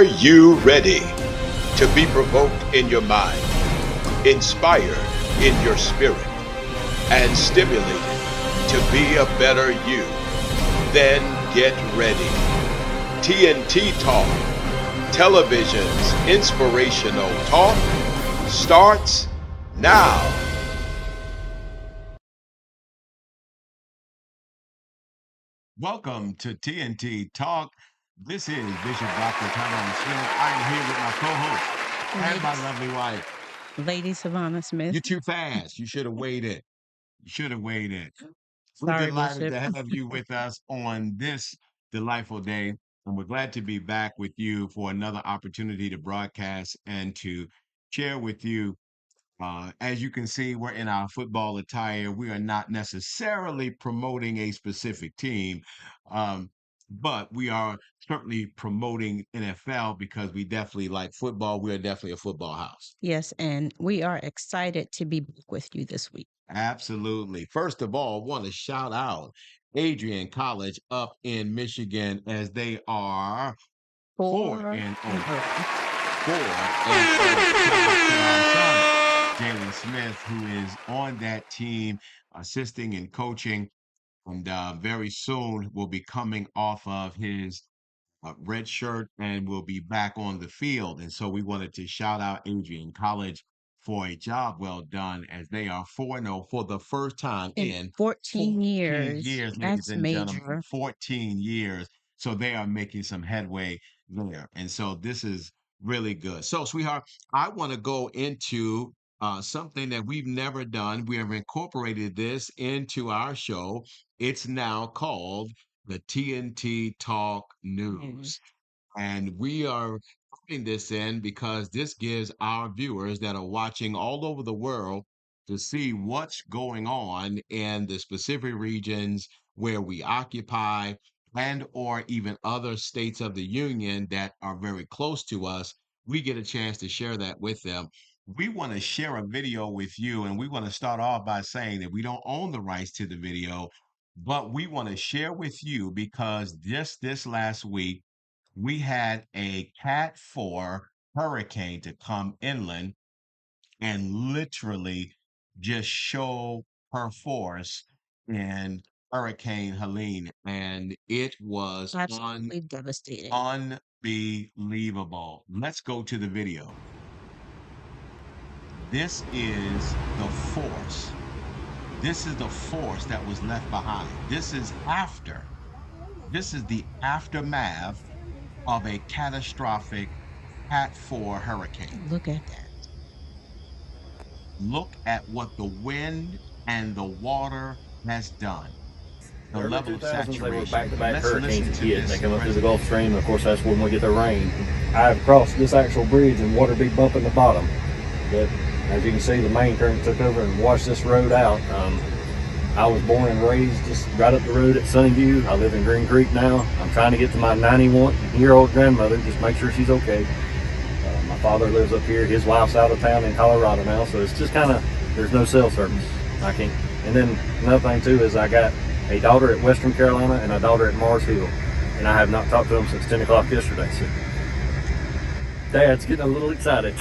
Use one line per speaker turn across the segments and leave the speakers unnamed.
Are you ready to be provoked in your mind, inspired in your spirit, and stimulated to be a better you? Then get ready. TnT Talk, television's inspirational talk, starts now.
Welcome to TnT Talk. This is Bishop Dr. Tyrone Smith. I am here with my co-host and my lovely wife.
Lady Savannah Smith.
You're too fast. You should have waited. You should have waited. We're
Sorry,
delighted
Bishop.
to have you with us on this delightful day. And we're glad to be back with you for another opportunity to broadcast and to share with you. As you can see, we're in our football attire. We are not necessarily promoting a specific team, um, but we are certainly promoting NFL because we definitely like football. We are definitely a football house.
Yes, and we are excited to be back with you this week.
Absolutely. First of all, want to shout out Adrian College up in Michigan as they are 4-0. 4-0. Shout out to our son, Jalen Smith, who is on that team, assisting and coaching, and very soon will be coming off of his red shirt and will be back on the field. And so we wanted to shout out Adrian College for a job well done as they are 4-0 for the first time in
14 years.
years, ladies
That's
and gentlemen.
major.
14 years. So they are making some headway there. And so this is really good. So, sweetheart, I want to go into something that we've never done. We have incorporated this into our show. It's now called the TnT Talk News. And we are putting this in because this gives our viewers that are watching all over the world to see what's going on in the specific regions where we occupy and or even other states of the union that are very close to us. We get a chance to share that with them. We want to share a video with you, and we want to start off by saying that we don't own the rights to the video, but we want to share with you because just this last week we had a Cat 4 hurricane to come inland and literally just show her force in Hurricane Helene. And it was
Absolutely devastating.
unbelievable. Let's go to the video. This is the force. This is the force that was left behind. This is the aftermath of a catastrophic Cat 4 hurricane.
Look at that.
Look at what the wind and the water has done. The
Early
level of
2000s, they were
saturation.
back-to-back
Let's
hurricanes
listen
that
to
hit.
this
They come up through the
president.
Gulf Stream. Of course, that's when we get the rain. I've crossed this actual bridge and water be bumping the bottom. But as you can see, the main current took over and washed this road out. I was born and raised just right up the road at Sunnyview. I live in Green Creek now. I'm trying to get to my 91-year-old grandmother, just make sure she's okay. My father lives up here. His wife's out of town in Colorado now, so it's just kind of, there's no cell service. I can't. And then another thing too is I got a daughter at Western Carolina and a daughter at Mars Hill, and I have not talked to them since 10 o'clock yesterday. So Dad's getting a little excited.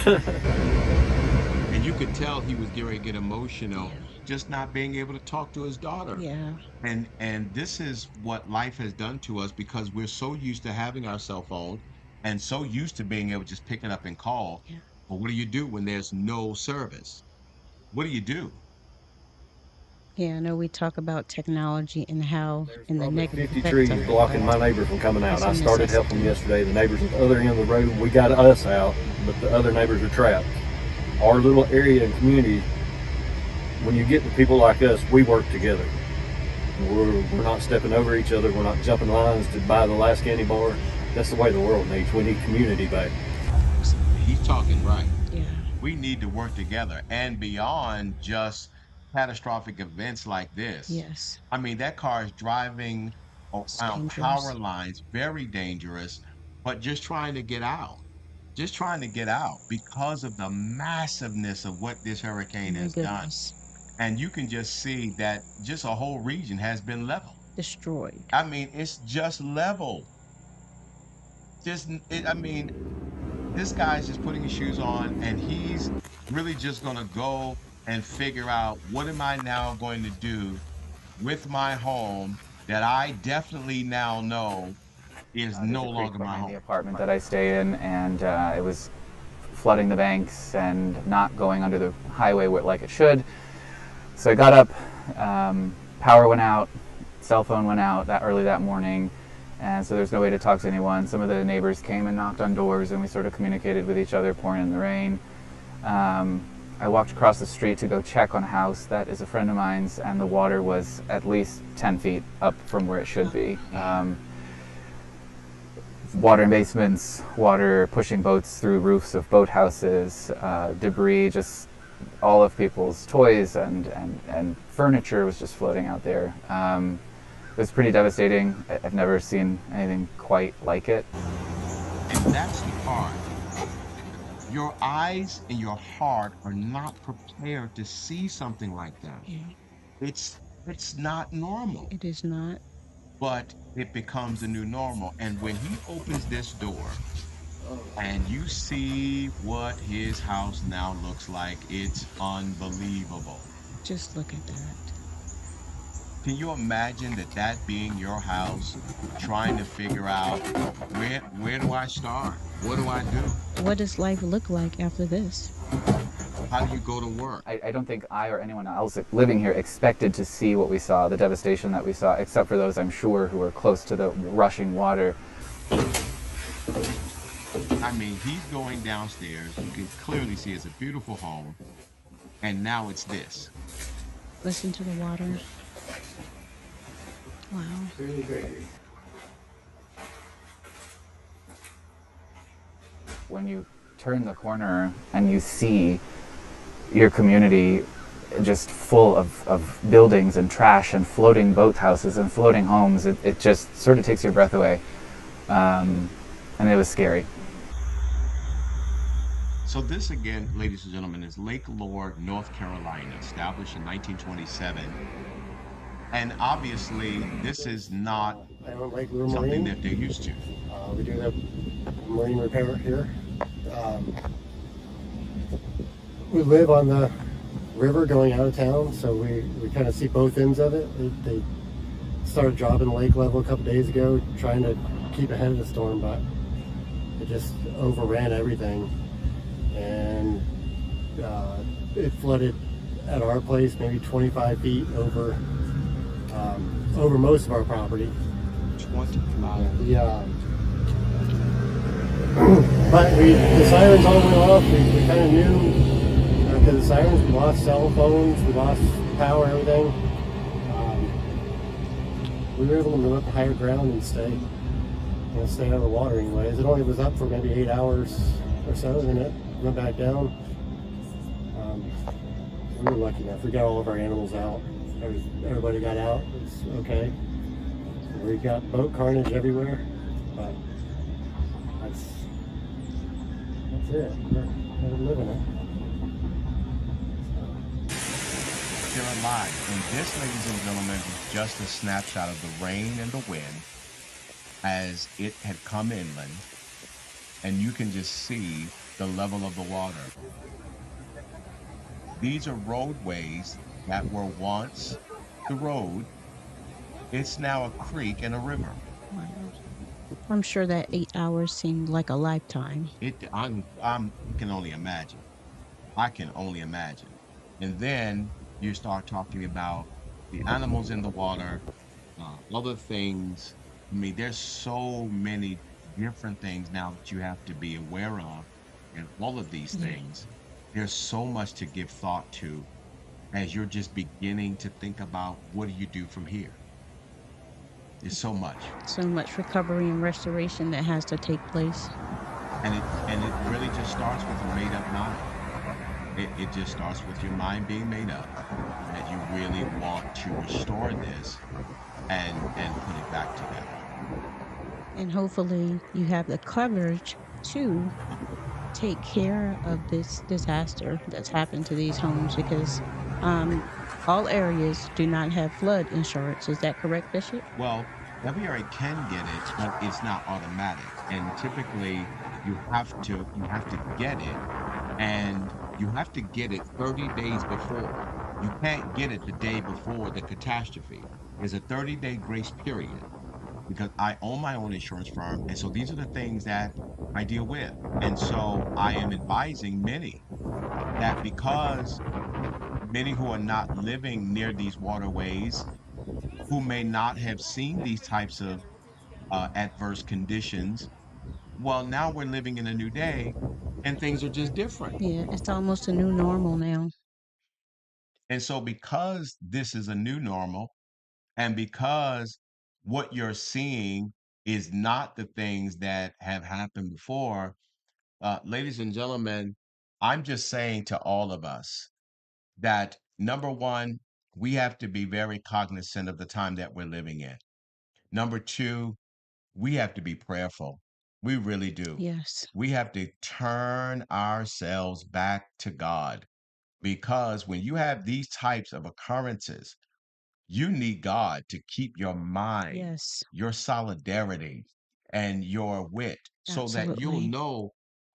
And you could tell he was getting ready to get emotional, just not being able to talk to his daughter.
Yeah.
And this is what life has done to us because we're so used to having our cell phone and so used to being able to just pick it up and call.
Yeah.
But what do you do when there's no service? What do you do?
Yeah, I know we talk about technology and how
There's
and the
probably
negative
50
effects
trees
of it,
blocking my
but
neighbor from coming out.
it's
I
a
started helping
necessity.
yesterday. The neighbors at the other end of the road, we got us out, but the other neighbors are trapped. Our little area and community, when you get to people like us, we work together. We're not stepping over each other. We're not jumping lines to buy the last candy bar. That's the way the world needs. We need community back.
He's talking right.
Yeah.
We need to work together and beyond just catastrophic events like this.
Yes.
I mean, that car is driving
It's
around power
dangerous.
lines, very dangerous, but just trying to get out. Just trying to get out because of the massiveness of what this hurricane
My
has done.
goodness.
And you can just see that just a whole region has been leveled.
Destroyed.
I mean, it's just leveled. I mean, this guy's just putting his shoes on and he's really just going to go and figure out what am I now going to do with my home that I definitely now know is
There's
no
a creek
longer my
behind
home.
the apartment that I stay in, and it was flooding the banks and not going under the highway like it should. So I got up, power went out, cell phone went out that early that morning, and so there's no way to talk to anyone. Some of the neighbors came and knocked on doors, and we sort of communicated with each other, pouring in the rain. I walked across the street to go check on a house that is a friend of mine's, and the water was at least 10 feet up from where it should be. Water in basements, water pushing boats through roofs of boathouses, debris, just all of people's toys and furniture was just floating out there. It was pretty devastating. I've never seen anything quite like it.
And that's the part. Your eyes and your heart are not prepared to see something like that.
Yeah,
It's not normal,
it is not.
but it becomes the new normal. And when he opens this door and you see what his house now looks like, it's unbelievable.
Just look at that.
Can you imagine that being your house, trying to figure out where do I start? What do I do?
What does life look like after this?
How do you go to work?
I don't think I or anyone else living here expected to see what we saw, the devastation that we saw, except for those I'm sure who were close to the rushing water.
I mean, he's going downstairs. You can clearly see it's a beautiful home. And now it's this.
Listen to the water. Wow.
When you turn the corner and you see your community just full of buildings and trash and floating boathouses and floating homes, it just sort of takes your breath away. And it was scary.
So this again, ladies and gentlemen, is Lake Lord, North Carolina, established in 1927. And obviously, this is not something that they're used to.
We do have marine repair here. We live on the river going out of town, so we kind of see both ends of it. They started dropping lake level a couple days ago, trying to keep ahead of the storm, but it just overran everything. And it flooded at our place maybe 25 feet over most of our property.
25.
Yeah. But the sirens all went off. We kind of knew because the sirens, we lost cell phones, we lost power, everything. We were able to move up to higher ground and stay out of the water anyways. It only was up for maybe 8 hours or so, then it went back down. We were lucky enough. We got all of our animals out. Everybody got out. It was okay. We got boat carnage everywhere, but that's it. We're living it.
They're alive. And this, ladies and gentlemen, is just a snapshot of the rain and the wind as it had come inland. And you can just see the level of the water. These are roadways that were once the road. It's now a creek and a river.
Wow. I'm sure that 8 hours seemed like a lifetime.
I can only imagine. I can only imagine. And then you start talking about the animals in the water, other things. I mean, there's so many different things now that you have to be aware of, and all of these things. There's so much to give thought to as you're just beginning to think about what do you do from here. There's so much.
So much recovery and restoration that has to take place.
And it really just starts with a made up mind. It just starts with your mind being made up that you really want to restore this and put it back together.
And hopefully you have the coverage to take care of this disaster that's happened to these homes, because all areas do not have flood insurance. Is that correct, Bishop?
Well, every area can get it, but it's not automatic. and typically you have to get it, and you have to get it 30 days before. You can't get it the day before the catastrophe. There's a 30-day grace period because I own my own insurance firm, and so these are the things that I deal with. And so I am advising many that because many who are not living near these waterways, who may not have seen these types of adverse conditions, well, now we're living in a new day and things are just different.
Yeah, it's almost a new normal now.
And so, because this is a new normal, and because what you're seeing is not the things that have happened before, ladies and gentlemen, I'm just saying to all of us that number one, we have to be very cognizant of the time that we're living in. Number two, we have to be prayerful. We really do.
Yes,
We have to turn ourselves back to God because when you have these types of occurrences, you need God to keep your mind,
yes,
your solidarity, and your wit so that you'll
absolutely.
know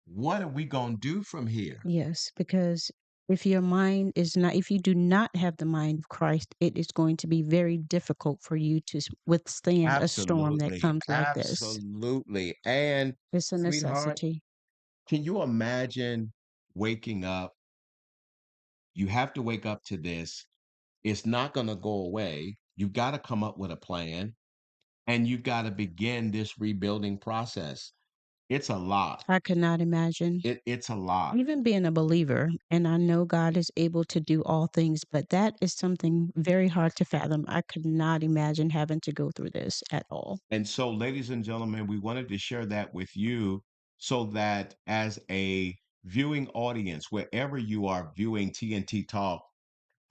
what are we going to do from here?
Yes, because if your mind is not, if you do not have the mind of Christ, it is going to be very difficult for you to withstand a storm that
Absolutely.
comes like this.
Absolutely. And,
It's a
sweetheart,
necessity.
can you imagine waking up? You have to wake up to this. It's not going to go away. You've got to come up with a plan and you've got to begin this rebuilding process. It's a lot.
I could not imagine
It's a lot.
even being a believer, and I know God is able to do all things, but that is something very hard to fathom. I could not imagine having to go through this at all.
And so, ladies and gentlemen, we wanted to share that with you so that as a viewing audience, wherever you are viewing TNT Talk,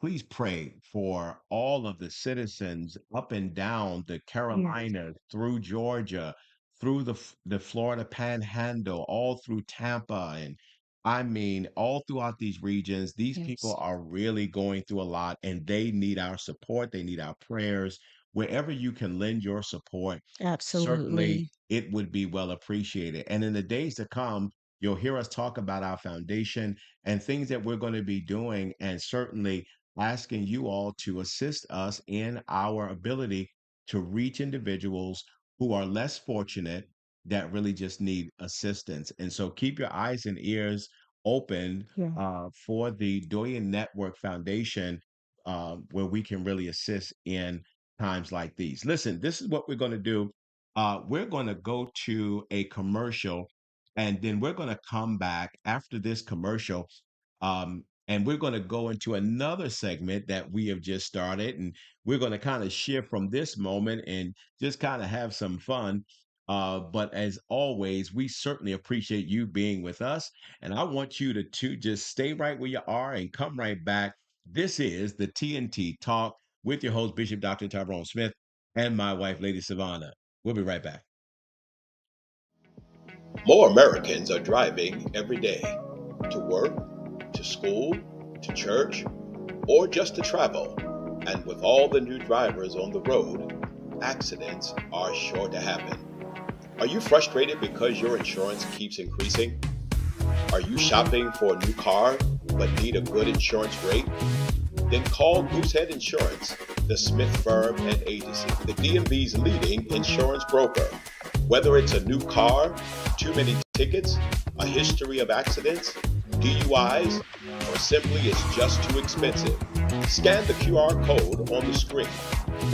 please pray for all of the citizens up and down the
Yes,
Carolinas, through Georgia, through the Florida Panhandle, all through Tampa, and I mean, all throughout these regions. These people
yes,
are really going through a lot, and they need our support. They need our prayers. Wherever you can lend your support, certainly
absolutely.
it would be well appreciated. And in the days to come, you'll hear us talk about our foundation and things that we're going to be doing, and certainly asking you all to assist us in our ability to reach individuals who are less fortunate that really just need assistance. And so keep your eyes and ears open
Yeah.
for the Doyen Network Foundation, where we can really assist in times like these. Listen, this is what we're going to do. We're going to go to a commercial, and then we're going to come back after this commercial. And we're going to go into another segment that we have just started. And we're going to kind of shift from this moment and just kind of have some fun. But as always, we certainly appreciate you being with us. And I want you to just stay right where you are and come right back. This is the TNT Talk with your host, Bishop Dr. Tyrone Smith, and my wife, Lady Savannah. We'll be right back.
More Americans are driving every day to work, to school, to church, or just to travel. And with all the new drivers on the road, accidents are sure to happen. Are you frustrated because your insurance keeps increasing? Are you shopping for a new car but need a good insurance rate? Then call Goosehead Insurance, the Smith Firm and Agency, the DMV's leading insurance broker. Whether it's a new car, too many tickets, a history of accidents, DUIs, or simply it's just too expensive, scan the QR code on the screen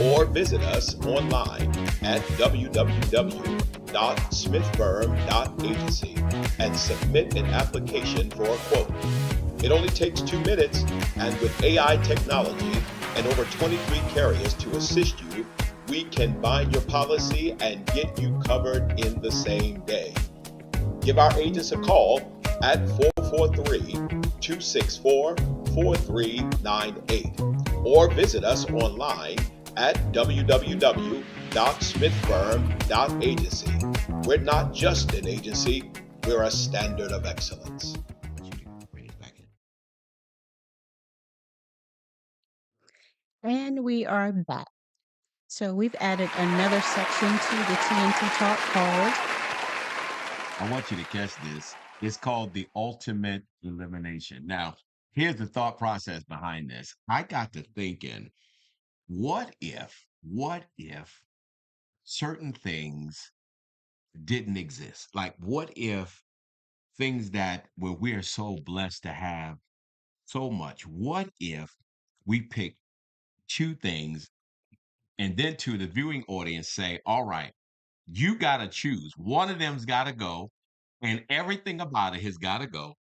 or visit us online at www.smithfirm.agency and submit an application for a quote. It only takes 2 minutes, and with AI technology and over 23 carriers to assist you, we can bind your policy and get you covered in the same day. Give our agents a call at 443-264-4398 or visit us online at www.smithfirm.agency. We're not just an agency, we're a standard of excellence.
And we are back. So we've added another section to the TNT Talk called
I want you to catch this. It's called the ultimate elimination. Now, here's the thought process behind this. I got to thinking, what if certain things didn't exist? Like, what if things that where we are so blessed to have so much, what if we pick two things and then to the viewing audience say, all right, you got to choose. One of them's got to go, and everything about it has got to go.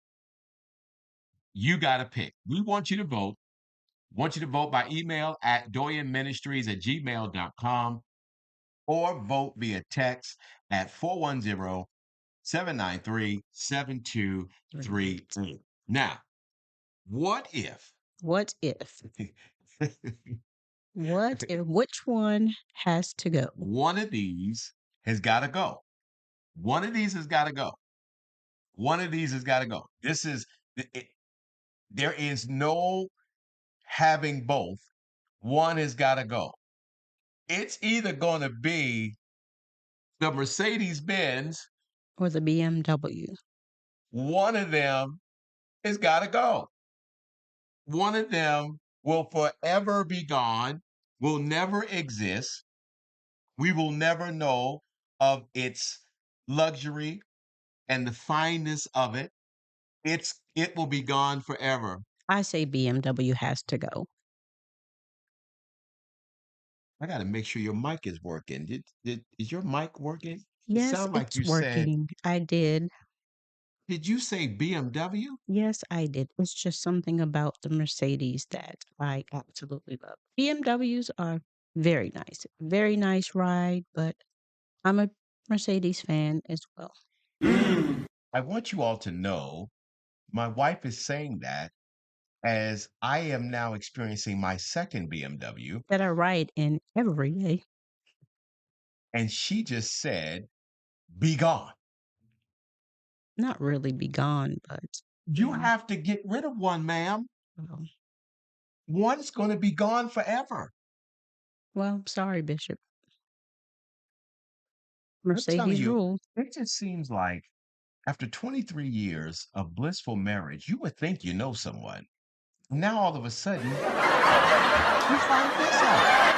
You got to pick. We want you to vote. Want you to vote by email at doyenministries@gmail.com or vote via text at 410-793-7238. Now, what if
What if? What if? Which one has to go?
one of these has got to go? One of these has got to go. One of these has got to go. This is, there is no having both. One has got to go. It's either going to be the Mercedes Benz,
Or the BMW?
one of them has got to go. One of them will forever be gone, will never exist. We will never know of its luxury and the fineness of it. It will be gone forever.
I say BMW has to go.
I got to make sure your mic is working. Is your mic working? It
Yes,
sounds like
it's
you said,
working. I did.
did you say BMW?
Yes, I did. It's just something about the Mercedes that I absolutely love. BMWs are very nice ride, but I'm a Mercedes fan as well.
I want you all to know my wife is saying that as I am now experiencing my second BMW,
That I ride in every day.
and she just said, be gone.
Not really be gone, but
You
yeah.
have to get rid of one, ma'am.
Well,
One's going to be gone forever.
sorry, Bishop.
I'm telling
Mercedes
you,
rule.
it just seems like after 23 years of blissful marriage, you would think you know someone. Now all of a sudden, you find this out.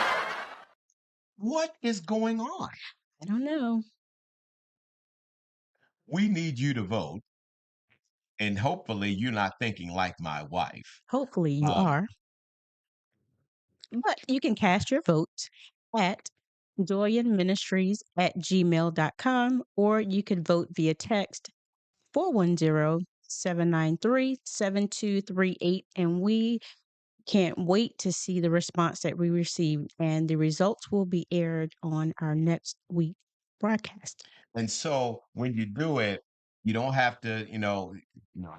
What is going on?
I don't know.
We need you to vote, and hopefully you're not thinking like my wife.
Hopefully you
Um,
are. But you can cast your votes at doyenministries@gmail.com, or you could vote via text 410-793-7238. And we can't wait to see the response that we received. And the results will be aired on our next week broadcast.
And so when you do it, you don't have to,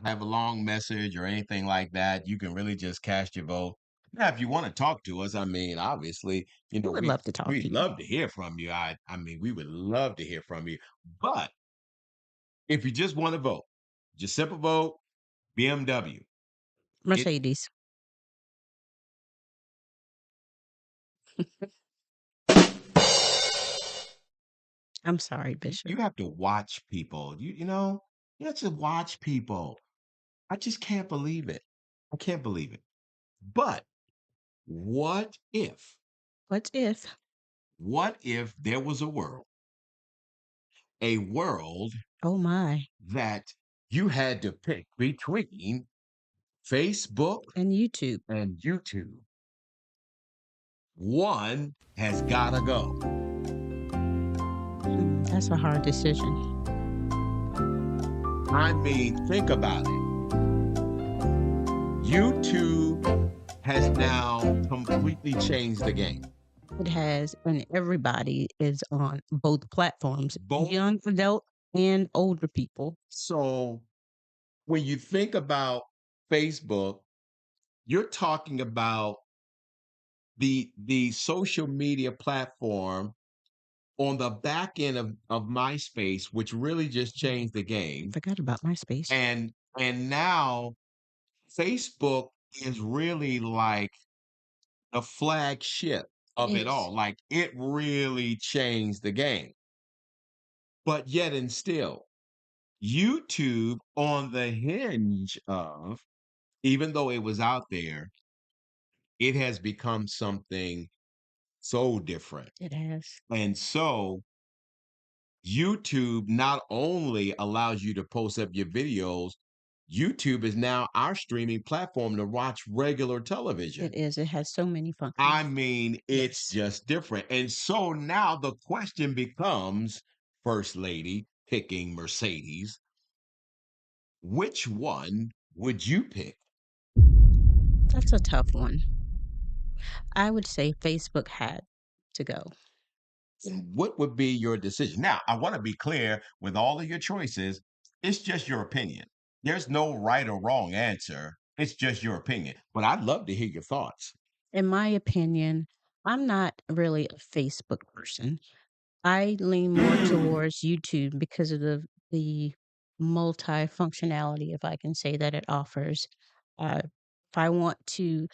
have a long message or anything like that. You can really just cast your vote. Now, if you want to talk to us, I mean, obviously,
We would love to talk
we'd
to you.
love to hear from you. I mean, we would love to hear from you. But if you just want to vote, just simple vote, BMW.
Mercedes. I'm sorry, Bishop.
You have to watch people. You have to watch people. I just can't believe it. I can't believe it. But what if?
What if?
What if there was a world
Oh my.
that you had to pick between Facebook
And YouTube.
and YouTube? One has got to go.
That's a hard decision.
I mean, think about it. YouTube has now completely changed the game.
It has, and everybody is on both platforms,
Both.
young adult and older people.
So when you think about Facebook, you're talking about the social media platform on the back end of MySpace, which really just changed the game.
Forgot about MySpace.
And now Facebook is really like the flagship of it all. Like it really changed the game. But yet and still, YouTube on the hinge of, even though it was out there, it has become something so different.
It has.
And so YouTube not only allows you to post up your videos, YouTube is now our streaming platform to watch regular television.
It is. It has so many
I
functions.
mean, it's
Yes.
just different. And so now the question becomes, First Lady picking Mercedes, which one would you pick?
That's a tough one. I would say Facebook had to go.
And what would be your decision? Now, I want to be clear with all of your choices, it's just your opinion. There's no right or wrong answer. It's just your opinion. But I'd love to hear your thoughts.
In my opinion, I'm not really a Facebook person. I lean more towards YouTube because of the multifunctionality, if I can say that it offers. If I want to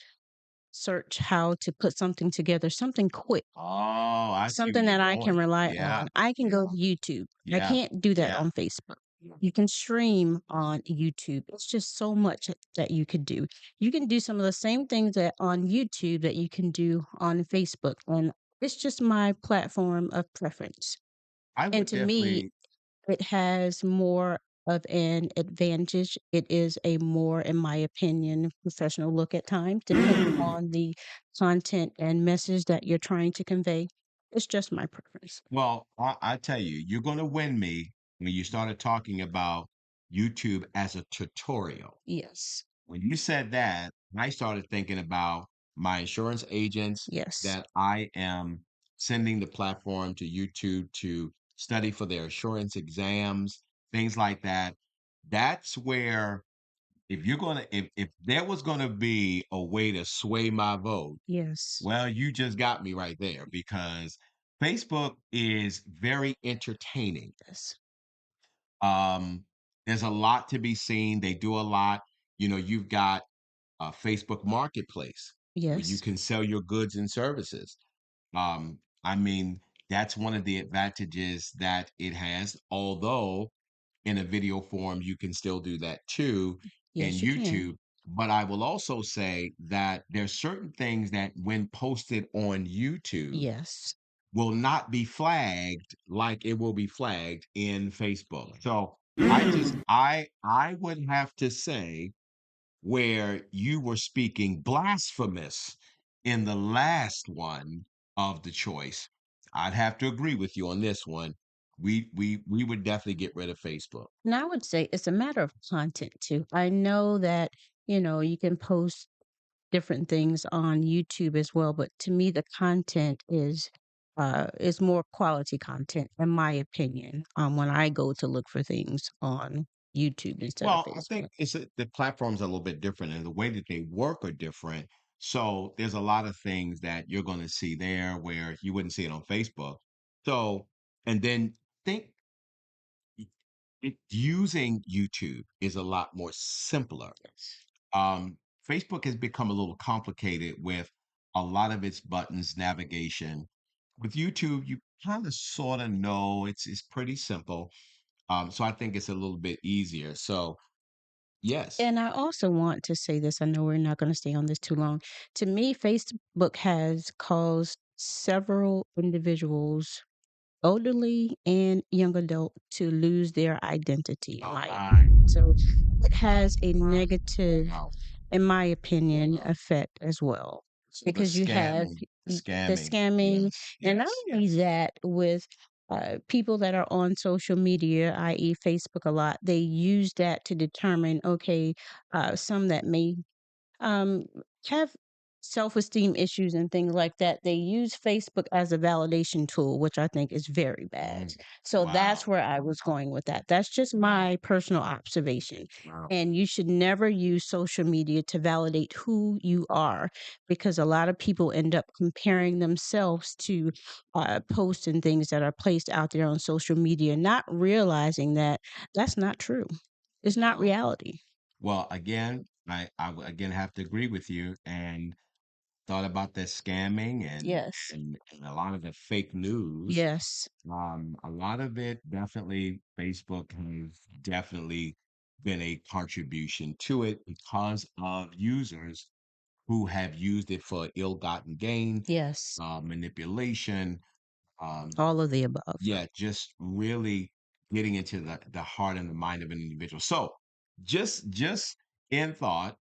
search how to put something together, something quick,
Oh, I see where
something
you're
that I can
going.
rely
Yeah,
on, I can go to YouTube. I
yeah,
can't do that
yeah.
on Facebook. You can stream on YouTube. It's just so much that you could do. You can do some of the same things that on YouTube that you can do on Facebook. And it's just my platform of preference.
I
And
would
to me,
definitely.
it has more of an advantage. It is a more, in my opinion, professional look at times, depending on the content and message that you're trying to convey. It's just my preference.
Well, I tell you, you're going to win me when you started talking about YouTube as a tutorial.
Yes.
When you said that, I started thinking about my insurance agents
Yes.
that I am sending the platform to YouTube to study for their insurance exams, things like that. That's where, if you're going to, if there was going to be a way to sway my vote,
Yes.
well, you just got me right there because Facebook is very entertaining.
Yes.
Um, there's a lot to be seen. They do a lot. You've got a Facebook Marketplace where you
Yes.
can sell your goods and services. I mean, that's one of the advantages that it has. Although in a video form, you can still do that too in
Yes, you can.
YouTube. But I will also say that there's certain things that when posted on YouTube
Yes.
will not be flagged like it will be flagged in Facebook. So I would have to say where you were speaking blasphemous in the last one of the choice, I'd have to agree with you on this one. We would definitely get rid of Facebook.
And I would say it's a matter of content too. I know that, you can post different things on YouTube as well, but to me the content is more quality content in my opinion. When I go to look for things on YouTube instead of
Well, I think
Facebook.
the platforms are a little bit different and the way that they work are different. So there's a lot of things that you're going to see there where you wouldn't see it on Facebook. So, and then think using YouTube is a lot more simpler.
Yes.
Facebook has become a little complicated with a lot of its buttons, navigation. With YouTube, you kind of sort of know it's pretty simple. So I think it's a little bit easier. So yes.
And I also want to say this. I know we're not going to stay on this too long. To me, Facebook has caused several individuals, elderly and young adult, to lose their identity, in
Oh
my
my.
opinion. So it has a negative,
Wow.
in my opinion, effect as well.
So the
Because you have
scamming, the
the
scamming.
scamming,
Yes,
and not
yes.
only that, with people that are on social media, i.e., Facebook a lot, they use that to determine, okay, some that may um, have self-esteem issues and things like that, they use Facebook as a validation tool, which I think is very bad.
Mm,
So that's
wow.
where I was going with that. That's just my personal observation.
Wow.
And you should never use social media to validate who you are, because a lot of people end up comparing themselves to posts and things that are placed out there on social media, not realizing that that's not true. It's not
Wow.
reality.
Well, again, I would again have to agree with you. And thought about that scamming
Yes.
and a lot of the fake news.
Yes.
A lot of it definitely Facebook has definitely been a contribution to it because of users who have used it for ill-gotten gain,
Yes.
manipulation,
All of the above.
yeah, just really getting into the heart and the mind of an individual. So just in thought,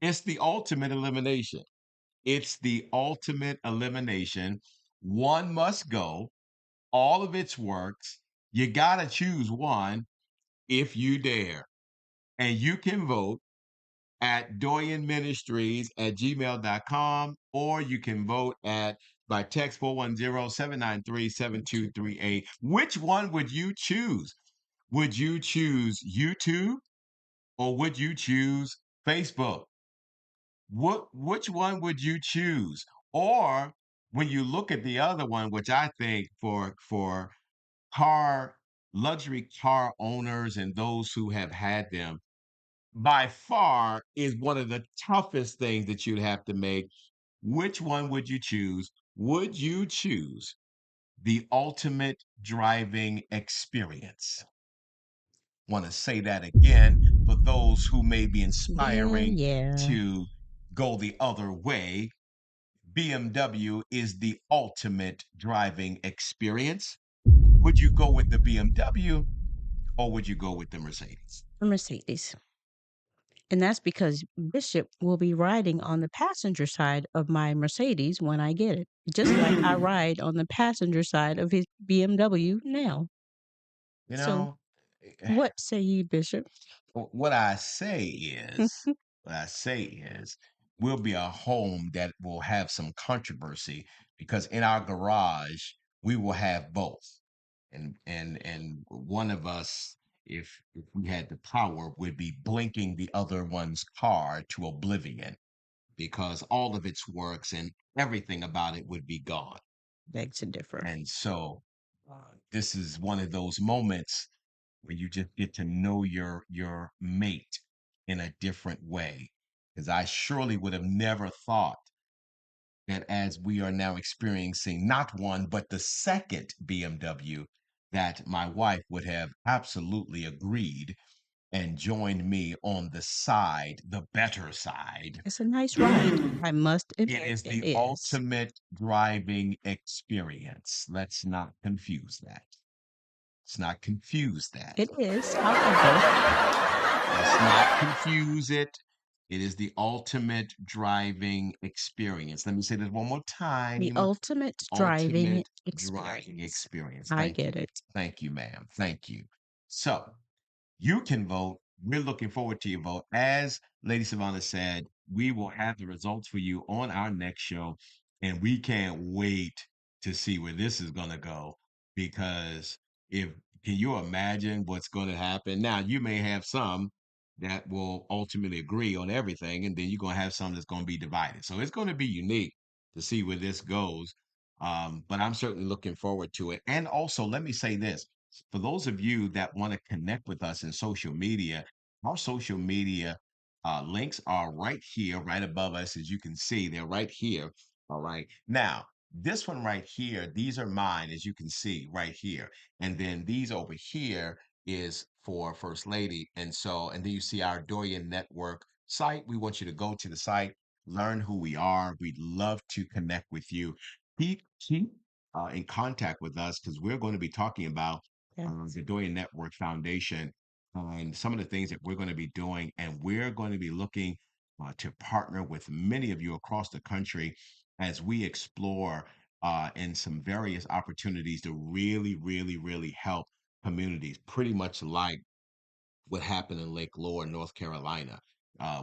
it's the ultimate elimination. It's the ultimate elimination. One must go, all of its works. You gotta choose one if you dare. And you can vote at doyenministries@gmail.com, or you can vote at by text 410-793-7238. Which one would you choose? Would you choose YouTube or would you choose Facebook? Which one would you choose? Or when you look at the other one, which I think for car luxury car owners and those who have had them, by far is one of the toughest things that you'd have to make. Which one would you choose? Would you choose the ultimate driving experience? Want to say that again for those who may be
Yeah,
inspiring
yeah.
to go the other way. BMW is the ultimate driving experience. Would you go with the BMW or would you go with the Mercedes?
Mercedes. And that's because Bishop will be riding on the passenger side of my Mercedes when I get it, just like I ride on the passenger side of his BMW now.
You
So,
know,
what say you, Bishop?
what I say is, what I say is, we'll be a home that will have some controversy because in our garage we will have both, and one of us, if we had the power, would be blinking the other one's car to oblivion because all of its works and everything about it would be gone.
Beg to differ.
And so, this is one of those moments where you just get to know your mate in a different way. Because I surely would have never thought that as we are now experiencing not one but the second BMW, that my wife would have absolutely agreed and joined me on the side, the better side.
It's a nice ride. I must
It
admit
is
it
the
is.
ultimate driving experience. Let's not confuse that. Let's not confuse that.
It is. However,
Let's not confuse it. It is the ultimate driving experience. Let me say this one more
the
time.
ultimate driving
Ultimate driving
experience.
experience.
I
Thank
get
you.
it.
Thank you, ma'am. Thank you. So, you can vote. We're looking forward to your vote. As Lady Savannah said, we will have the results for you on our next show. And we can't wait to see where this is going to go. Because if can you imagine what's going to happen? Now, you may have some that will ultimately agree on everything, and then you're going to have some that's going to be divided. So it's going to be unique to see where this goes. But I'm certainly looking forward to it. And also, let me say this for those of you that want to connect with us in social media, our social media links are right here, right above us. As you can see, they're right here. All right. Now, this one right here, these are mine, as you can see right here. And then these over here is for First Lady. And so, and then you see our Dorian Network site. We want you to go to the site, learn who we are. We'd love to connect with you. Keep in contact with us because we're going to be talking about
Yes.
the Dorian Network Foundation and some of the things that we're going to be doing. And we're going to be looking to partner with many of you across the country as we explore in some various opportunities to really, really, really help communities, pretty much like what happened in Lake Lore, North Carolina.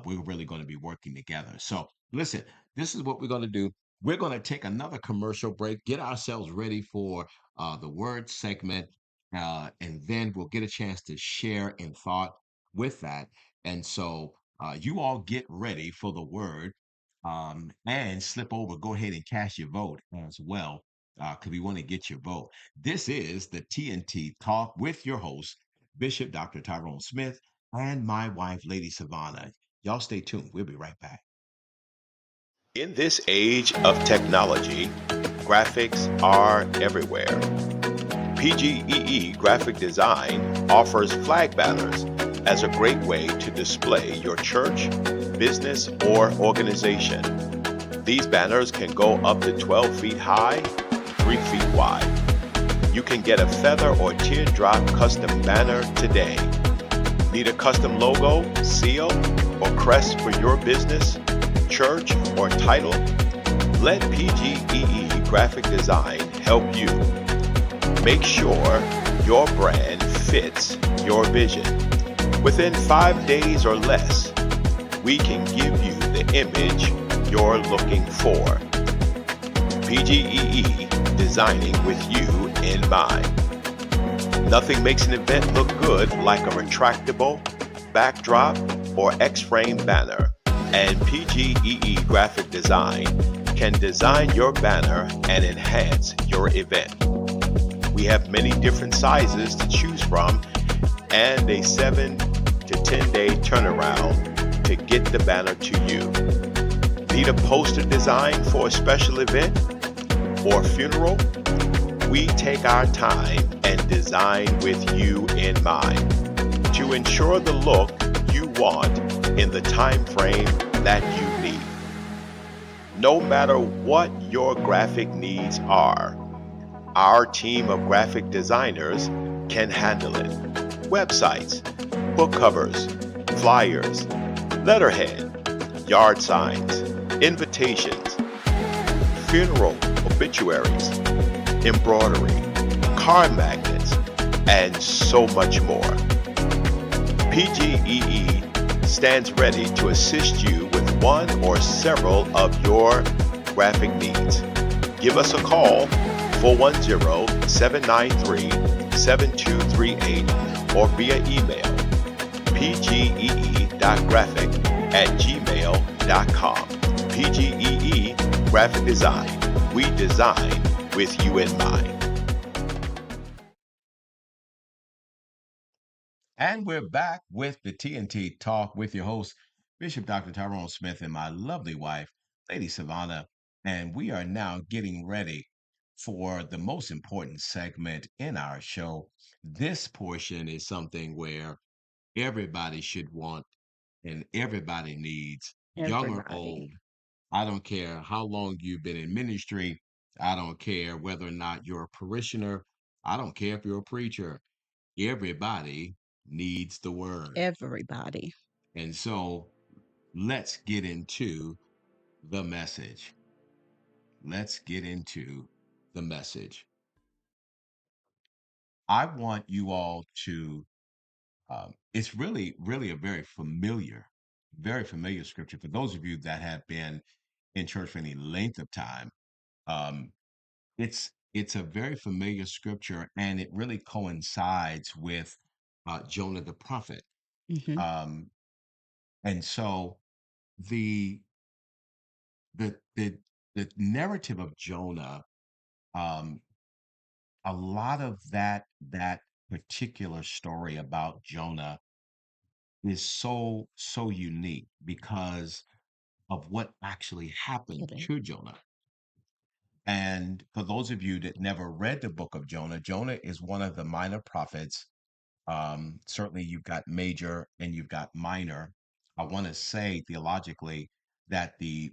We're really going to be working together. So, listen, this is what we're going to do. We're going to take another commercial break, get ourselves ready for the word segment, and then we'll get a chance to share in thought with that. And so, you all get ready for the word and slip over, go ahead and cast your vote as well, because we want to get your vote. This is the TnT Talk with your host, Bishop Dr. Tyrone Smith, and my wife, Lady Savannah. Y'all stay tuned. We'll be right back.
In this age of technology, graphics are everywhere. PGEE Graphic Design offers flag banners as a great way to display your church, business, or organization. These banners can go up to 12 feet high, 3 feet wide. You can get a feather or teardrop custom banner today. Need a custom logo, seal, or crest for your business, church, or title? Let PGEE Graphic Design help you. Make sure your brand fits your vision. Within 5 days or less, we can give you the image you're looking for. PGEE, designing with you in mind. Nothing makes an event look good like a retractable, backdrop, or X-frame banner, and PGEE Graphic Design can design your banner and enhance your event. We have many different sizes to choose from and a 7 to 10 day turnaround to get the banner to you. Need a poster design for a special event or funeral? We take our time and design with you in mind to ensure the look you want in the time frame that you need. No matter what your graphic needs are, our team of graphic designers can handle it. Websites, book covers, flyers, letterhead, yard signs, invitations, funeral obituaries, embroidery, car magnets, and so much more. PGEE stands ready to assist you with one or several of your graphic needs. Give us a call 410-793-7238 or via email pgee.graphic@gmail.com. PGEE Graphic Design. We design with you in mind.
And we're back with the TnT Talk with your host, Bishop Dr. Tyrone Smith, and my lovely wife, Lady Savannah. And we are now getting ready for the most important segment in our show. This portion is something where everybody should want and everybody needs, young or
Everybody.
old. I don't care how long you've been in ministry. I don't care whether or not you're a parishioner. I don't care if you're a preacher. Everybody needs the word.
Everybody.
And so let's get into the message. Let's get into the message. I want you all to, it's really a very familiar scripture. For those of you that have been in church for any length of time, um, it's a very familiar scripture, and it really coincides with Jonah the prophet.
Hmm.
Um, and so the the the the narrative of Jonah, um, a lot of that particular story about Jonah is so unique because of what actually happened
It is.
to Jonah. And for those of you that never read the book of Jonah, Jonah is one of the minor prophets. Certainly, you've got major and you've got minor. I want to say theologically that the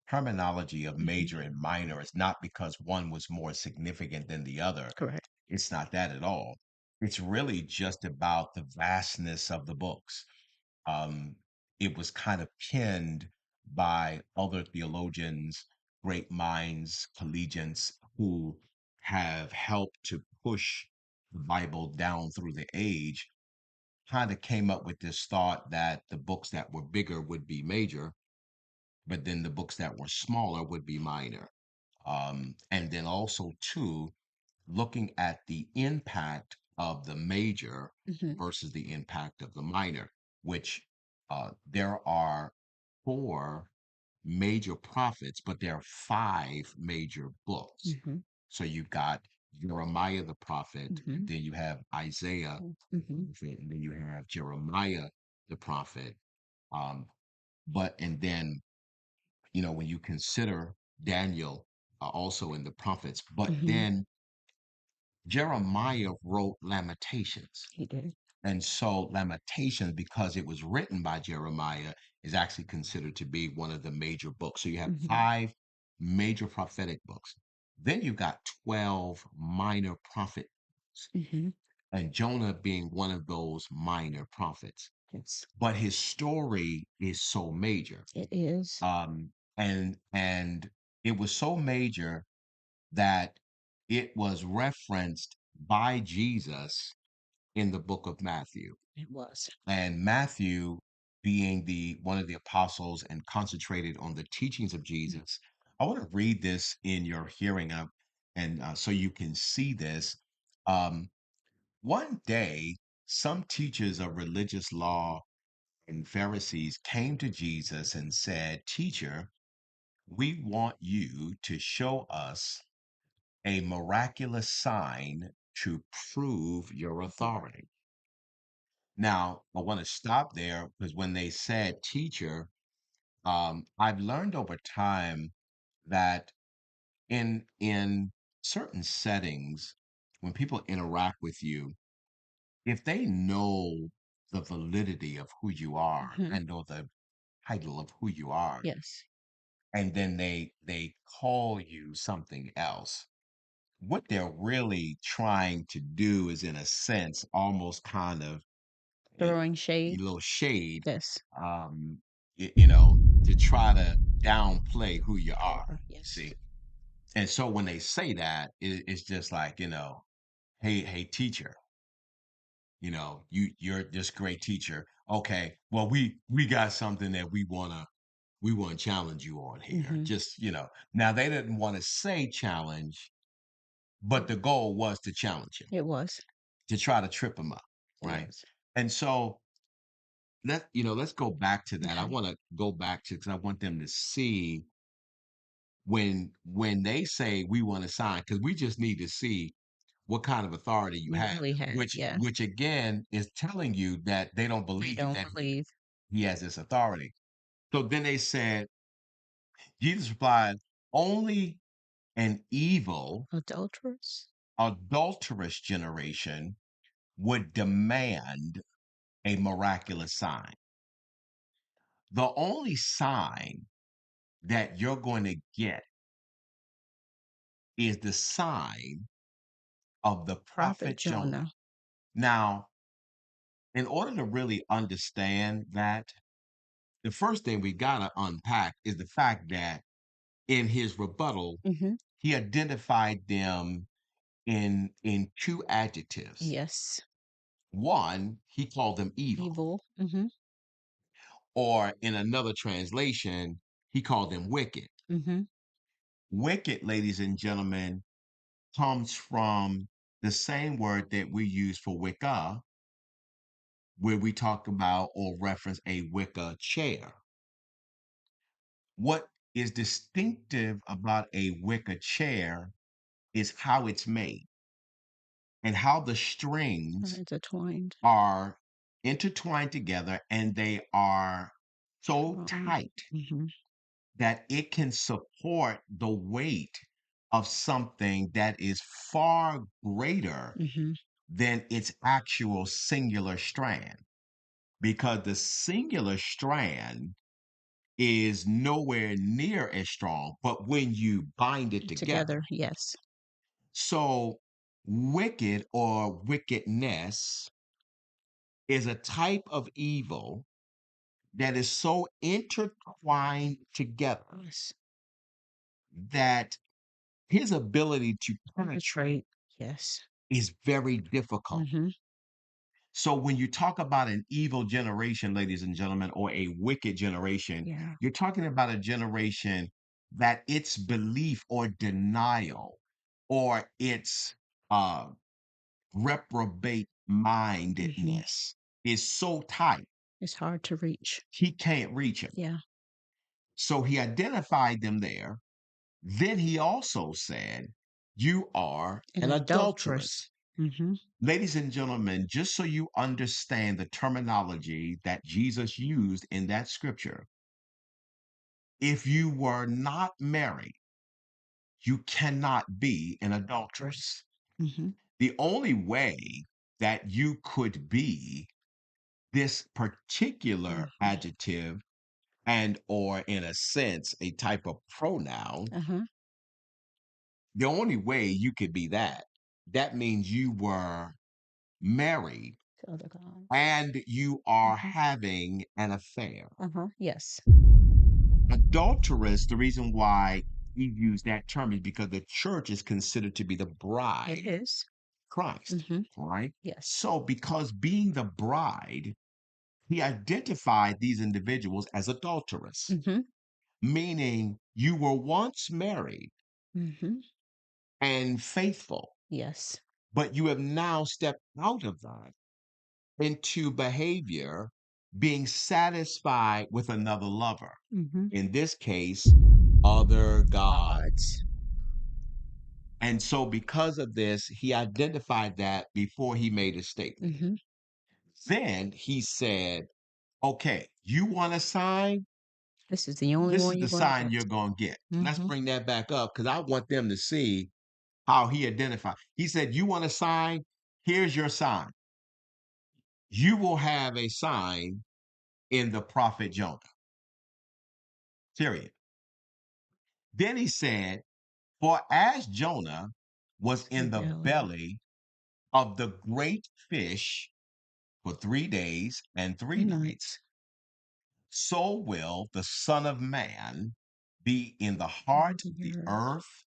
terminology of
Hmm.
major and minor is not because one was more significant than the other.
Correct.
It's not that at all. It's really just about the vastness of the books. Um, it was kind of penned by other theologians, great minds, collegians who have helped to push the Bible down through the age, kind of came up with this thought that the books that were bigger would be major, but then the books that were smaller would be minor. And then also, too, looking at the impact of the major
Hmm.
versus the impact of the minor, which there are four major prophets, but there are five major books.
Hmm.
So you've got Jeremiah the prophet,
Hmm.
and then you have Isaiah the
Hmm.
prophet, and then you have Jeremiah the prophet. Um, but and then when you consider Daniel also in the prophets, but
Hmm.
then Jeremiah wrote Lamentations.
He did.
And so Lamentations, because it was written by Jeremiah, is actually considered to be one of the major books. So you have
Hmm.
5 major prophetic books. Then you've got 12 minor prophet,
Hmm.
and Jonah being one of those minor prophets.
Yes,
But his story is so major.
it is.
And it was so major that it was referenced by Jesus in the book of Matthew.
It was.
And Matthew, being the one of the apostles and concentrated on the teachings of Jesus, I want to read this in your hearing up, and so you can see this. Um, One day, some teachers of religious law and Pharisees came to Jesus and said, "Teacher, we want you to show us a miraculous sign to prove your authority." Now, I want to stop there because when they said teacher, I've learned over time that in certain settings, when people interact with you, if they know the validity of who you are
Hmm.
and know the title of who you are,
Yes.
and then they call you something else, what they're really trying to do is, in a sense, almost kind of a,
Throwing
a
shade.
little shade,
Yes.
um, to try to downplay who you are.
Yes.
See, and so when they say that, it's just like, hey, teacher, you're this great teacher. Okay, well, we got something that we want to challenge you on here.
Hmm.
Just, now they didn't want to say challenge, but the goal was to challenge him,
It was.
to try to trip him up,
It
right?
was.
And so let's go back to that. I
Okay.
want to go back to, because I want them to see when they say we want to sign, because we just need to see what kind of authority you
You
have,
really had.
which
Yeah.
which again is telling you that they don't
They
believe
don't
that
believe.
he has this authority. So then they said, Jesus replied, only an evil,
Adulterous.
adulterous generation would demand a miraculous sign. The only sign that you're going to get is the sign of the
Prophet
prophet Jonah.
Jonah.
Now, in order to really understand that, the first thing we got to unpack is the fact that in his rebuttal,
Hmm.
he identified them in 2 adjectives.
Yes.
One, he called them evil,
Evil. Hmm.
or in another translation, he called them wicked.
Hmm.
Wicked, ladies and gentlemen, comes from the same word that we use for Wicca, where we talk about or reference a Wicca chair. What is distinctive about a Wicca chair is how it's made and how the strings
Intertwined.
are intertwined together, and they are so tight
Hmm.
that it can support the weight of something that is far greater
Hmm.
than its actual singular strand, because the singular strand is nowhere near as strong, but when you bind it
Together.
together.
Yes.
So, wicked or wickedness is a type of evil that is so intertwined together
Yes.
that his ability to penetrate
Penetrate. Yes.
is very difficult.
Hmm.
So when you talk about an evil generation, ladies and gentlemen, or a wicked generation,
Yeah.
you're talking about a generation that its belief or denial or its uh, reprobate
Hmm.
mindedness is so tight,
It's hard to reach.
he can't reach it.
Yeah.
So he identified them there. Then he also said, "You are
An
an
adulteress.
adulteress."
Hmm.
Ladies and gentlemen, just so you understand the terminology that Jesus used in that scripture, If you were not married, you cannot be an adulteress.
Mm-hmm.
The only way that you could be this particular
Mm-hmm.
adjective and or in a sense a type of pronoun,
Uh-huh.
the only way you could be that means you were married
To other gods.
and you are
Mm-hmm.
having an affair.
Uh-huh. Yes.
Adulteress, the reason why we use that term is because the church is considered to be the
It
bride
is.
Christ,
Mm-hmm.
right?
Yes.
So because being the bride, he identified these individuals as adulterous,
Mm-hmm.
meaning you were once married
Mm-hmm.
and faithful,
Yes.
but you have now stepped out of that into behavior being satisfied with another lover.
Mm-hmm.
In this case, other God.
Gods.
And so, because of this, he identified that before he made a statement.
Mm-hmm.
Then he said, okay, you want a sign?
This is the only
This
one
is the
you're going to
sign
get.
you're going to get. Let's
Mm-hmm.
bring that back up because I want them to see how he identified. He said, you want a sign? Here's your sign. You will have a sign in the prophet Jonah. Period. Then he said, for as Jonah was in the
Belly.
belly of the great fish for 3 days and 3 nights, so will the Son of Man be in the
Of
heart
the
of the
earth.
earth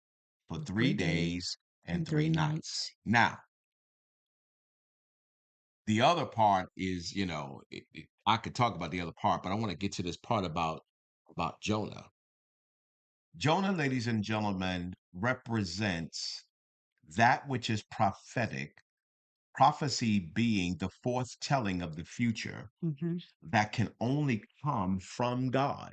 for
For
three
3 days
days and
and
three
3 nights.
nights. Now, the other part is, I could talk about the other part, but I want to get to this part about Jonah. Jonah, ladies and gentlemen, represents that which is prophetic, prophecy being the foretelling of the future
Mm-hmm.
that can only come from God.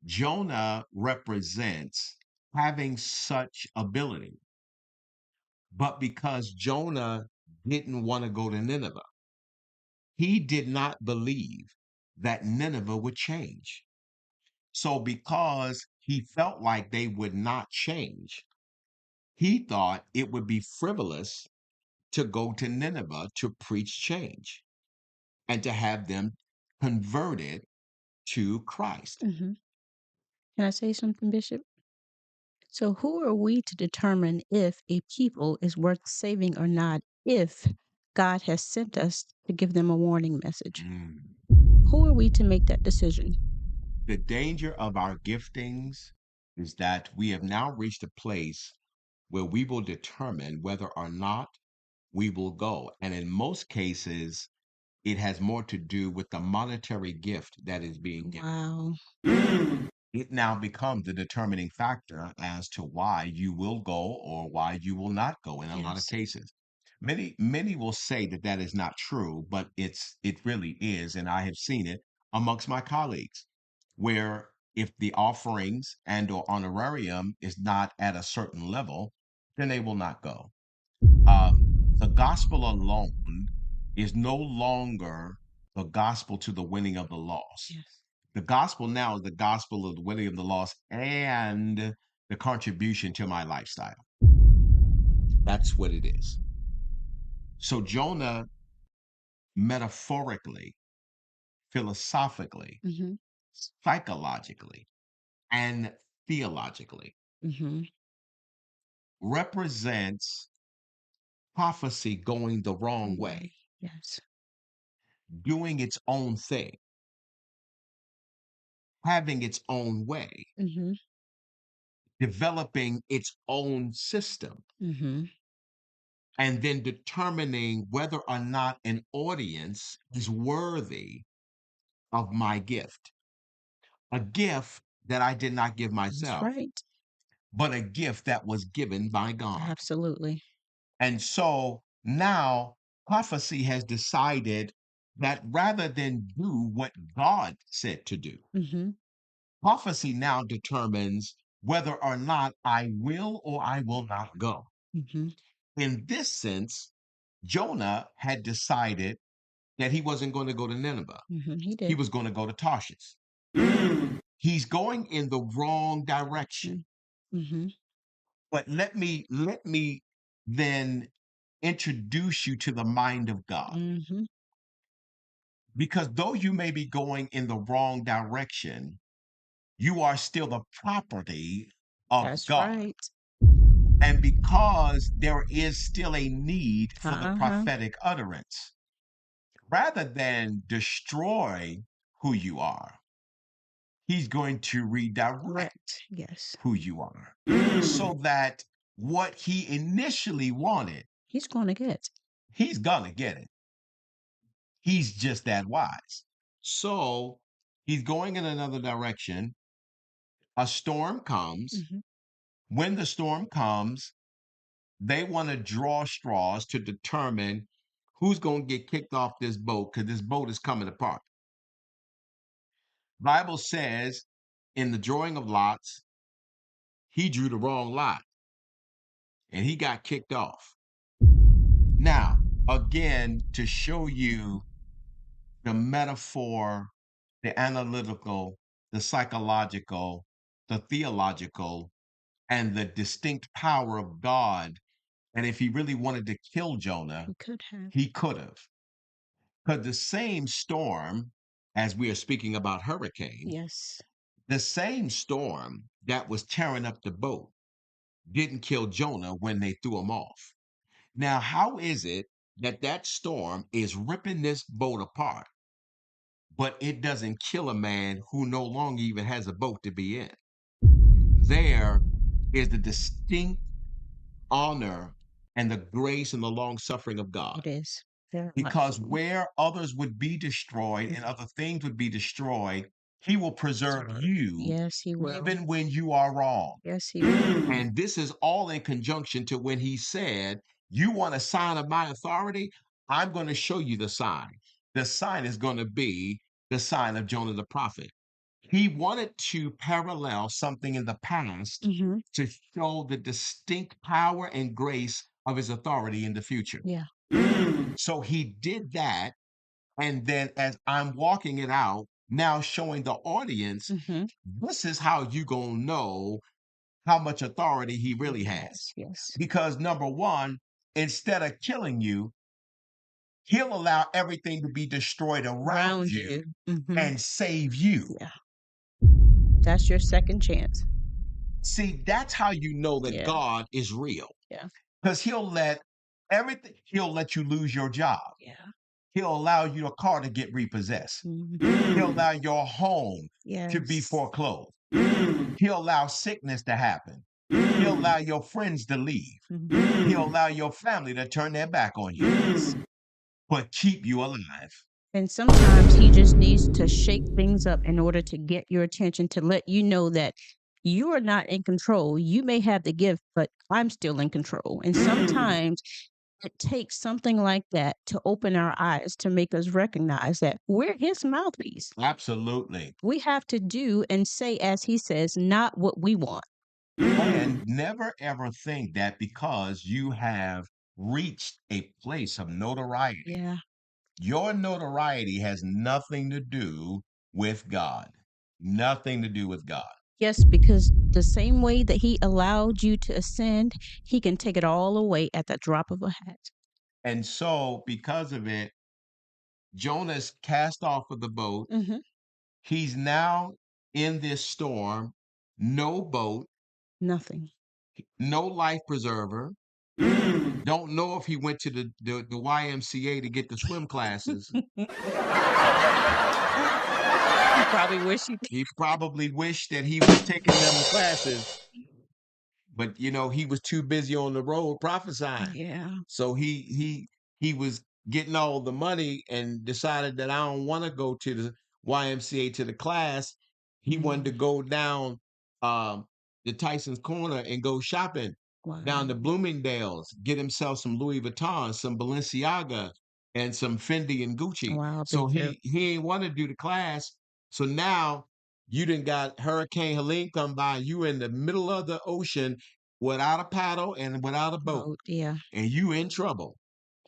Jonah represents having such ability, but because Jonah didn't want to go to Nineveh, he did not believe that Nineveh would change. So, because he felt like they would not change, he thought it would be frivolous to go to Nineveh to preach change and to have them converted to Christ.
Mm-hmm. Can I say something, Bishop? So, who are we to determine if a people is worth saving or not if God has sent us to give them a warning message?
Mm.
Who are we to make that decision?
The danger of our giftings is that we have now reached a place where we will determine whether or not we will go. And in most cases, it has more to do with the monetary gift that is being given.
Wow.
It now becomes the determining factor as to why you will go or why you will not go in a lot of
Yes.
cases. Many will say that that is not true, but it really is, and I have seen it amongst my colleagues, where if the offerings and or honorarium is not at a certain level, then they will not go. The gospel alone is no longer the gospel to the winning of the lost.
Yes.
The gospel now is the gospel of the winning of the lost and the contribution to my lifestyle. That's what it is. So Jonah, metaphorically, philosophically,
Mm-hmm.
psychologically, and theologically,
Mm-hmm.
represents prophecy going the wrong way,
Yes.
doing its own thing, having its own way,
Mm-hmm.
developing its own system,
Mm-hmm.
and then determining whether or not an audience is worthy of my gift. A gift that I did not give
That's
myself,
right.
but a gift that was given by God.
Absolutely.
And so now prophecy has decided that rather than do what God said to do,
Mm-hmm.
prophecy now determines whether or not I will or I will not go.
Mm-hmm.
In this sense, Jonah had decided that he wasn't going to go to Nineveh.
Mm-hmm. He
He
did.
was going to go to Tarshish. He's going in the wrong direction.
Mm-hmm.
But let me then introduce you to the mind of God.
Mm-hmm.
Because though you may be going in the wrong direction, you are still the property of
That's
God.
right.
And because there is still a need for the
Uh-huh.
prophetic utterance, rather than destroy who you are, he's going to redirect
Correct. Yes.
who you are so that what he initially wanted,
He's going to get.
he's going to get it. He's just that wise. So he's going in another direction. A storm comes.
Mm-hmm.
When the storm comes, they want to draw straws to determine who's going to get kicked off this boat because this boat is coming apart. Bible says in the drawing of lots, he drew the wrong lot and he got kicked off. Now, again, to show you the metaphor, the analytical, the psychological, the theological, and the distinct power of God. And if he really wanted to kill Jonah,
He could have.
he could have. Because the same storm, as we are speaking about hurricane,
Yes.
the same storm that was tearing up the boat didn't kill Jonah when they threw him off. Now, how is it that that storm is ripping this boat apart, but it doesn't kill a man who no longer even has a boat to be in? There is the distinct honor and the grace and the long suffering of God.
It is. Very much
Because
so.
where others would be destroyed and other things would be destroyed, he will preserve you
Yes, he will.
even when you are wrong.
Yes, he will.
And this is all in conjunction to when he said, you want a sign of my authority? I'm going to show you the sign. The sign is going to be the sign of Jonah the prophet. He wanted to parallel something in the past
Mm-hmm.
to show the distinct power and grace of his authority in the future.
Yeah.
So he did that. And then as I'm walking it out, now showing the audience,
Mm-hmm.
this is how you going to know how much authority he really has.
Yes.
Because number one, instead of killing you, he'll allow everything to be destroyed around you
Mm-hmm.
and save you.
Yeah. That's your second chance.
See, that's how you know that
Yeah.
God is real.
Yeah.
Because he'll let you lose your job.
Yeah.
He'll allow your car to get repossessed.
Mm-hmm.
He'll allow your home to be
Yes.
foreclosed. He'll allow sickness to happen. He'll allow your friends to leave.
Mm-hmm.
He'll allow your family to turn their back on you, but keep you alive.
And sometimes he just needs to shake things up in order to get your attention, to let you know that you are not in control. You may have the gift, but I'm still in control. And sometimes it takes something like that to open our eyes, to make us recognize that we're his mouthpiece.
Absolutely.
We have to do and say, as he says, not what we want.
And never ever think that because you have reached a place of notoriety,
Yeah.
your notoriety has nothing to do with God. Nothing to do with God.
Yes, because the same way that he allowed you to ascend, he can take it all away at the drop of a hat.
And so, because of it, Jonah's cast off of the boat.
Mm-hmm.
He's now in this storm, no boat,
Nothing.
no life preserver. Don't know if he went to the YMCA to get the swim classes.
You probably wish you did.
He probably wished that he was taking them classes, but he was too busy on the road prophesying.
Yeah.
So he was getting all the money and decided that I don't want to go to the YMCA to the class. He wanted to go down the Tyson's Corner and go shopping down to
Wow.
Bloomingdale's, get himself some Louis Vuitton, some Balenciaga, and some Fendi and Gucci.
Wow.
So
Big trip.
he ain't want to do the class. So now you done got Hurricane Helene come by. You in the middle of the ocean without a paddle and without a boat,
Yeah.
and you in trouble.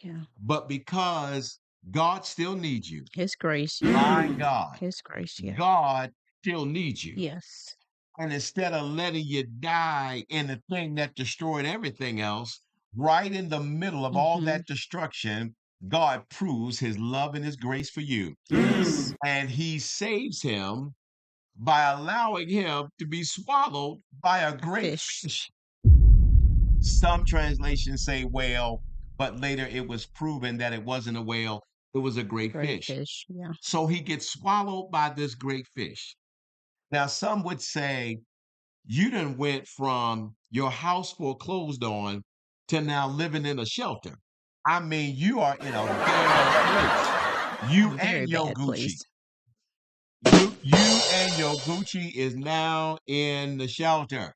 Yeah.
But because God still needs you,
His grace.
my God,
His grace. Yeah.
God still needs you.
Yes.
And instead of letting you die in the thing that destroyed everything else, right in the middle of all that destruction, God proves his love and his grace for you.
Yes.
And he saves him by allowing him to be swallowed by a great fish. Some translations say whale, but later it was proven that it wasn't a whale, it was a great fish.
Yeah.
So he gets swallowed by this great fish. Now, some would say, you done went from your house foreclosed on to now living in a shelter. I mean, you are in a bad place. You
Very
and your
bad
Gucci.
place.
You and your Gucci is now in the shelter.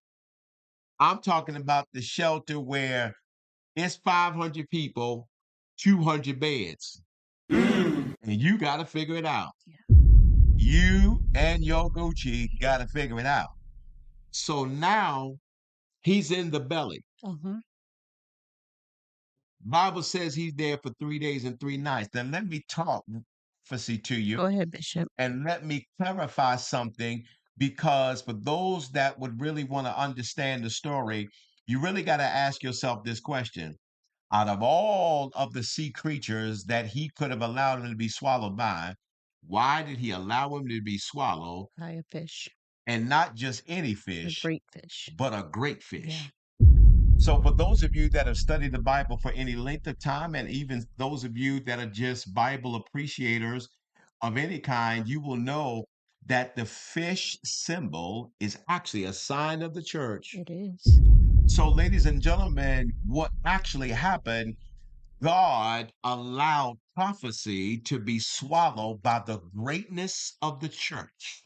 I'm talking about the shelter where it's 500 people, 200 beds. And you got to figure it out.
Yeah.
You and your Gucci got to figure it out. So now he's in the belly. Bible says he's there for 3 days and 3 nights. Then let me talk prophecy to you.
Go ahead, Bishop.
And let me clarify something, because for those that would really want to understand the story, you really got to ask yourself this question. Out of all of the sea creatures that he could have allowed him to be swallowed by, why did he allow him to be swallowed?
By a fish.
And not just any
A
fish,
great fish.
but a great fish.
Yeah.
So for those of you that have studied the Bible for any length of time, and even those of you that are just Bible appreciators of any kind, you will know that the fish symbol is actually a sign of the church.
It is.
So, ladies and gentlemen, what actually happened, God allowed prophecy to be swallowed by the greatness of the church.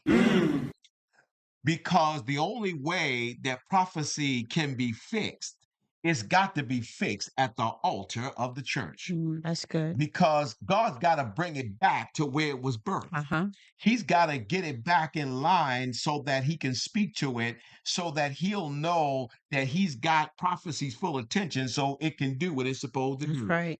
Because the only way that prophecy can be fixed, it's got to be fixed at the altar of the church.
That's good.
Because God's got to bring it back to where it was birthed. He's got to get it back in line so that he can speak to it, so that he'll know that he's got prophecy's full attention so it can do what it's supposed to do.
Right.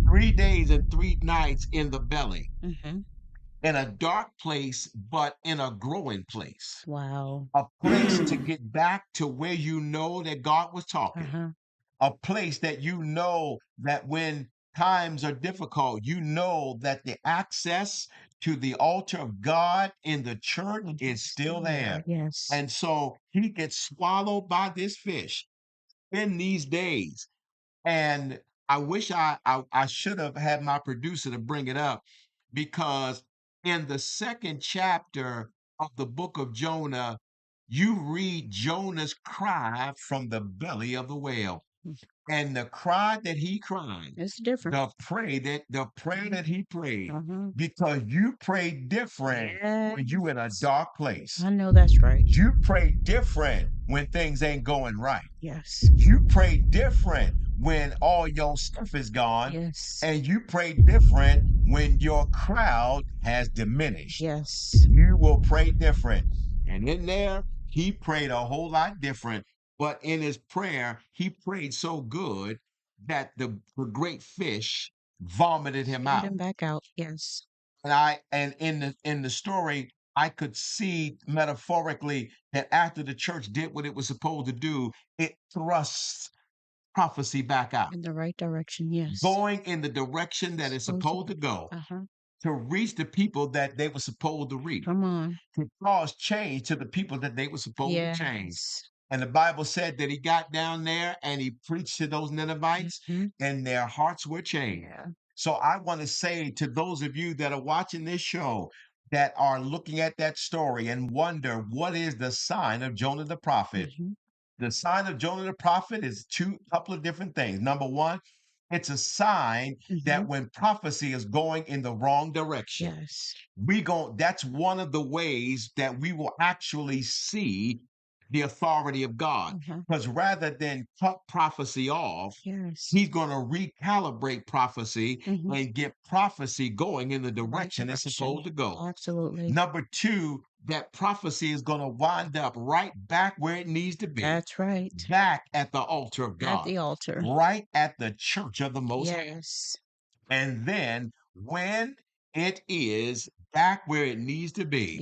3 days and 3 nights in the belly. In a dark place, but in a growing place.
Wow.
A place to get back to where you know that God was talking. A place that you know that when times are difficult, you know that the access to the altar of God in the church is still there.
Yes.
And so he gets swallowed by this fish in these days. And I wish I should have had my producer to bring it up, because in the 2nd chapter of the book of Jonah, you read Jonah's cry from the belly of the whale. And the cry that he cried,
it's different.
The prayer that he prayed, because you pray different when you in a dark place.
I know that's right.
You pray different when things ain't going right.
Yes.
You pray different when all your stuff is gone.
Yes.
And you pray different when your crowd has diminished.
Yes.
You will pray different. And in there, he prayed a whole lot different. But in his prayer, he prayed so good that the great fish vomited him out.
Get him back out. Yes.
And in the story, I could see metaphorically that after the church did what it was supposed to do, it thrusts prophecy back out.
In the right direction, yes.
Going in the direction that it's supposed to go. To reach the people that they were supposed to reach.
Come on.
To cause change to the people that they were supposed to change. And the Bible said that he got down there and he preached to those Ninevites, and their hearts were changed. So I want to say to those of you that are watching this show, that are looking at that story and wonder, what is the sign of Jonah the prophet? The sign of Jonah the prophet is couple of different things. Number one, it's a sign that when prophecy is going in the wrong direction, that's one of the ways that we will actually see the authority of God. Because rather than cut prophecy off, he's going to recalibrate prophecy and get prophecy going in the direction it's supposed to go.
Absolutely.
Number two, that prophecy is going to wind up right back where it needs to be.
That's right.
Back at the altar of God.
At the altar.
Right at the church of the Most High.
Yes.
And then when it is back where it needs to be.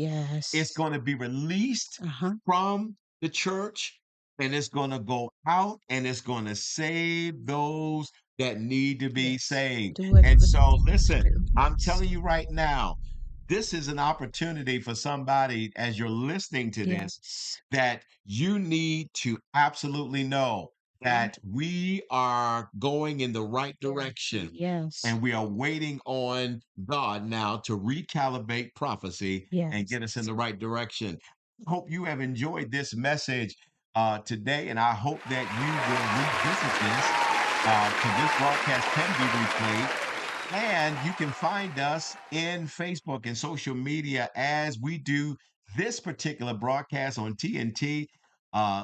It's
Yes.
going to be released
Uh-huh.
from the church, and it's going to go out and it's going to save those that need to be
Yes.
saved.
Do what
And
what
so,
it needs to
listen,
do.
I'm
Yes.
telling you right now, this is an opportunity for somebody as you're listening to this
Yes.
that you need to absolutely know that we are going in the right direction
Yes.
and we are waiting on God now to recalibrate prophecy and
Yes.
get us in the right direction. Hope you have enjoyed this message today, and I hope that you will revisit this because this broadcast can be replayed. And you can find us in Facebook and social media as we do this particular broadcast on TNT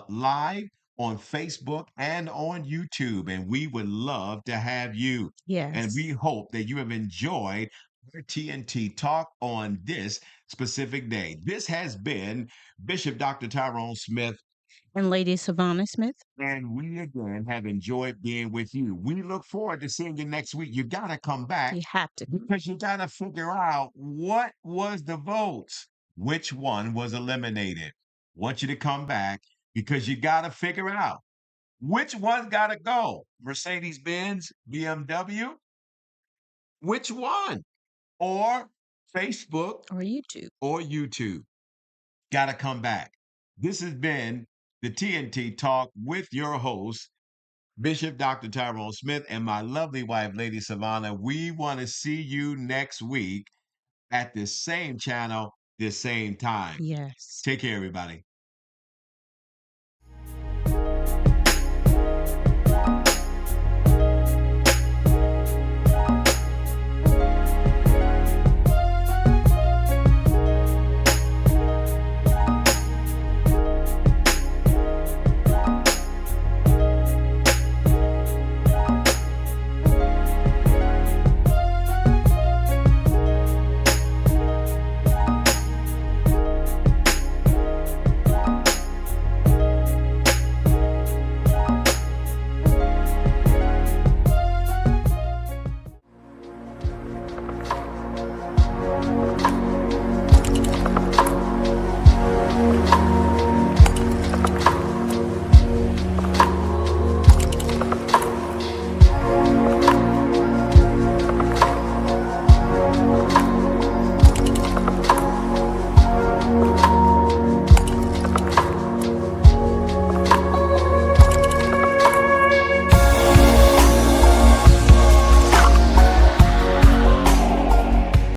live on Facebook and on YouTube. And we would love to have you. And we
Yes.
hope that you have enjoyed our TNT talk on this specific day. This has been Bishop Dr. Tyrone Smith,
And Lady Savannah Smith,
and we again have enjoyed being with you. We look forward to seeing you next week. You got to come back
you have to.
because you got to figure out what was the votes, which one was eliminated. Want you to come back because you got to figure out which one's got to go. Mercedes Benz, BMW, which one? Or Facebook
Or YouTube.
or YouTube. Got to come back. This has been the TNT Talk with your host, Bishop Dr. Tyrone Smith, and my lovely wife, Lady Savannah. We want to see you next week at this same channel, this same time.
Yes.
Take care, everybody.